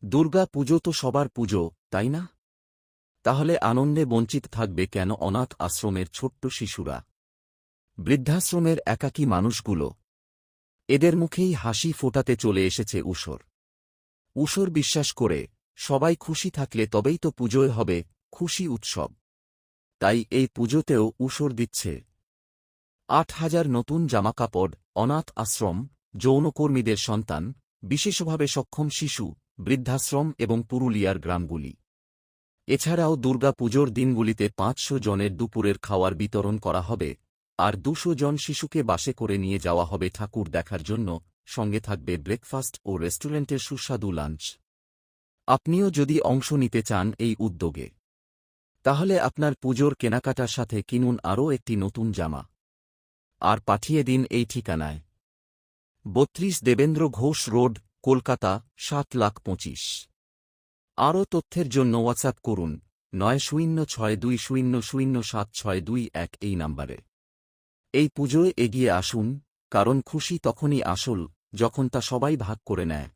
দুর্গা পুজো তো সবার পুজো, তাই না? তাহলে আনন্দে বঞ্চিত থাকবে কেন অনাথ আশ্রমের ছোট্ট শিশুরা, বৃদ্ধাশ্রমের একাকী মানুষগুলো? এদের মুখেই হাসি ফোটাতে চলে এসেছে ঊষর। ঊষর বিশ্বাস করে, সবাই খুশি থাকলে তবেই তো পুজোয় হবে খুশি উৎসব। তাই এই পুজোতেও ঊষর দিচ্ছে ৮,০০০ নতুন জামাকাপড় অনাথ আশ্রম, যৌনকর্মীদের সন্তান, বিশেষভাবে সক্ষম শিশু, বৃদ্ধাশ্রম এবং পুরুলিয়ার গ্রামগুলি। এছাড়াও দুর্গা পুজোর দিনগুলিতে ৫০০ জনের দুপুরের খাওয়ার বিতরণ করা হবে, আর ২০০ জন শিশুকে বাসে করে নিয়ে যাওয়া হবে ঠাকুর দেখার জন্য, সঙ্গে থাকবে ব্রেকফাস্ট ও রেস্টুরেন্টের সুস্বাদু লাঞ্চ। আপনিও যদি অংশ নিতে চান এই উদ্যোগে, তাহলে আপনার পুজোর কেনাকাটার সাথে কিনুন আরও একটি নতুন জামা, আর পাঠিয়ে দিন এই ঠিকানায়। ৩২ দেবেন্দ্র ঘোষ রোড, কলকাতা ৭,২৫,০০০। আরও তথ্যের জন্য হোয়াটসঅ্যাপ করুন ৯০৬২০০৭৬২১ এই নম্বরে। এই পুজোয় এগিয়ে আসুন, কারণ খুশি তখনই আসল যখন তা সবাই ভাগ করে নেয়।